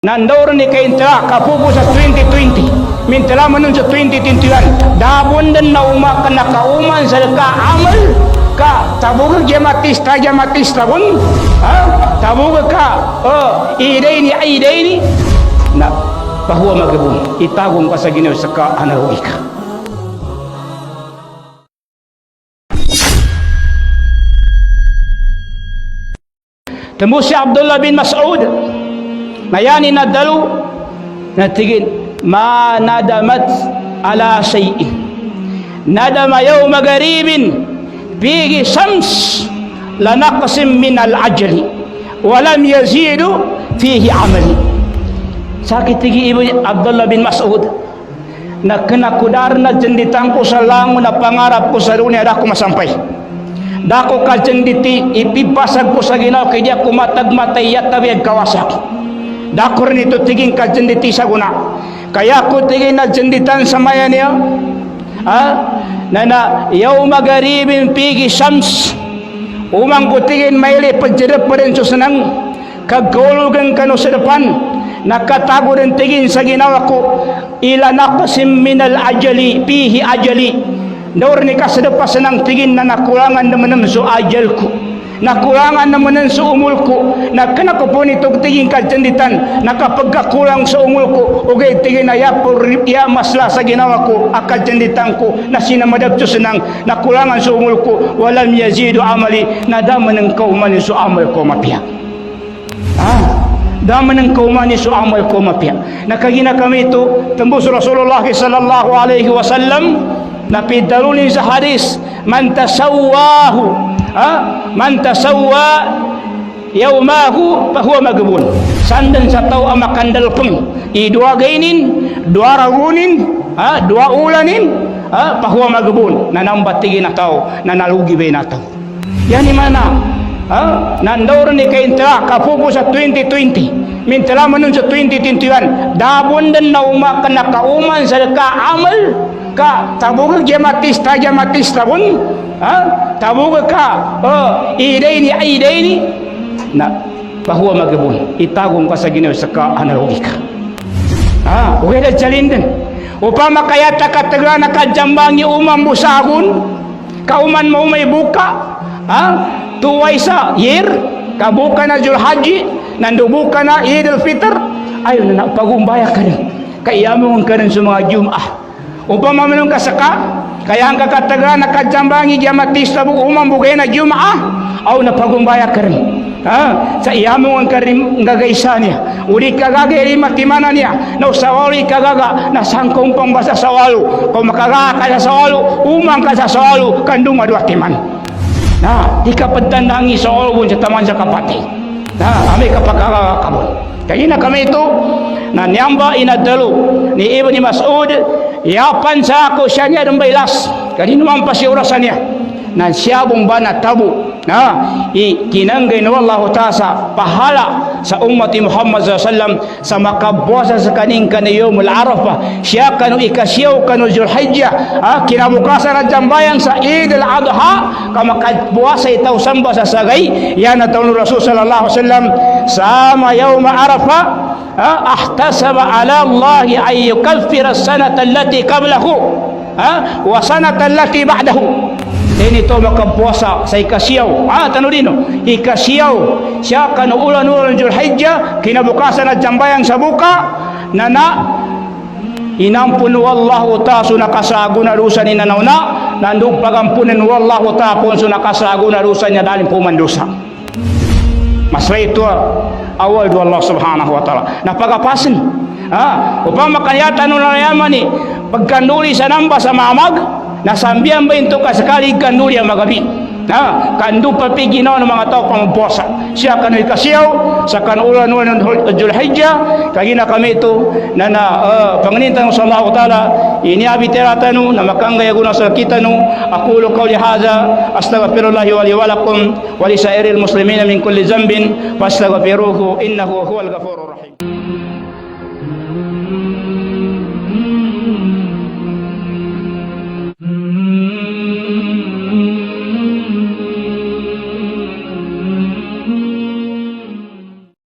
Nandaw ni kay intala kapugo sa 2020 mintala manon sa 2021 dabon dan na uma ka nakauman sa ka-amal ka tabog jamatista pun tabog ka iday ni na bahwa magabun itagong ka sa Ginoo sa ka-anahuwi ka. Tembus si Abdullah bin Mas'ud nayani na dalu na tigin ma nadamat ala shay'in nadama yawma garibin bihi shams lanaqsim min al-ajli wa lam yazidu fihi amali. Sakit tigi ibu Abdullah bin Mas'ud na kena kudar na jenditang ko sa lango na pangarap ko sa dunia dako masampay dako ka jenditi ipipasag ko sa Ginoo kay dia kumatagmatay yatabi ang kawasak dako rin ito tiging ka jenditi sa guna kaya ko tiging na jenditan sa maya niya na yawma garibin pigi shams umang ko tiging maili pagdirap pa rin susunang kagulugan kano sa depan nakatago rin tiging sa ginawa ko ilanaqsim minal ajali pihi ajali daur ni kasedepas senang tigin na nakulangan naman so ajal ko nakulangan naman sa umul ko na kena ko po nito tigin ka jenditan nakapagkakulang sa umul ko okay tigin na ya masla sa ginawa ko akal jenditan ko na sinamadab to senang nakulangan sa umul ko walam yazidu amali nadaman ng kauman so amal ko mapia daman ng kauman so amal ko mapia. Nakagina kami ito tembus Rasulullah sallallahu alaihi wasallam napidalulin sa hadis man tasawwahu man tasawwa yawmahu fahuwa magbun sandan sa tao ang makandal peng idua gainin dua ragunin dua ulanin fahuwa magbun nanambat tigi na tao nanalugi bay na tao yan mana nandaw ni kay intala kapugo sa 2020 mintala manon sa 2021 dabon dan na uma ka nakauman sa ka-amal ka tabog jamatista pun tabog ka iday ni na bahwa magabun itagong ka sa Ginoo sa ka-anahuwi ka okay na jalin din upama kaya takataga nakajambangi umang busagon kauman mo may buka tuway sa year kabuka na Zulhajji nandubuka na Idul Fitr ayon na pagumbaya ka rin kaiyamon ka rin sa mga Jum'ah upama manong kasaka kaya ang kakataga nakajambangi jamatista umang bugay na Jum'ah aw napagumbaya ka rin sa iyamon ka rin ngagaysa niya uli kagagay matimana niya na usawali kagaga na sangkong pang basa sawalu kung makaga ka sa sawalu umang ka sa sawalu kandung adwa timan di kapadandangi sa olbon sa taman sa kapati kami kapagkakabon kaya na kami ito na niyamba inadalo ni Ibn Mas'ud yapan sa ako siya niya ng baylas kanino man pa siya orasan niya na siya bomba na tabu kinanggay na Allah ta'ala pahala sa umati Muhammad sallallahu sa makabuasa sa kaning kaniyomul Arafah siya kanu ikasyaw kanu Zulhijjah kinabukasan at jambayang sa Eid al-Adha kamakabuasa itaw samba sa sagay yan na taon Rasul sallallahu alaihi wasallam sama yawma Arafah ahtasaba ala Allah ay yukaffira as-sanata allati qablahu wa sanata allati ba'dahu ini to makapuasa sa ikasyaw tanudino ikasyaw siya kanu ulan-ulan Zulhijjah kinabukasan at jambayang sa buka nana inampun wallahu ta'ala nakasago na rusa ni nanawna nandug pagampunin wallahu ta'ala so nakasago na rusa niya dalim pumandusa masra ito awal do Allah subhanahu wa ta'ala napagapasin upang makayatan no nayaman ni pagkanduli sa namba sa mamag nasambihan ba ito kasakali kanduli ang magabi kandu papiginaw ng mga tao pampuasa siya kanu ikasyaw sa kanulan ng Zulhijjah kagina kami ito na panginintang sallallahu ta'ala iniabiteratanu na makanggayaguna sa kitanu aqulu qawli hadha astaghfirullahi wa li wa lakum wa li sairil muslimina min kulli dhanbin fastaghfiruhu innahu huwal ghafurur rahim.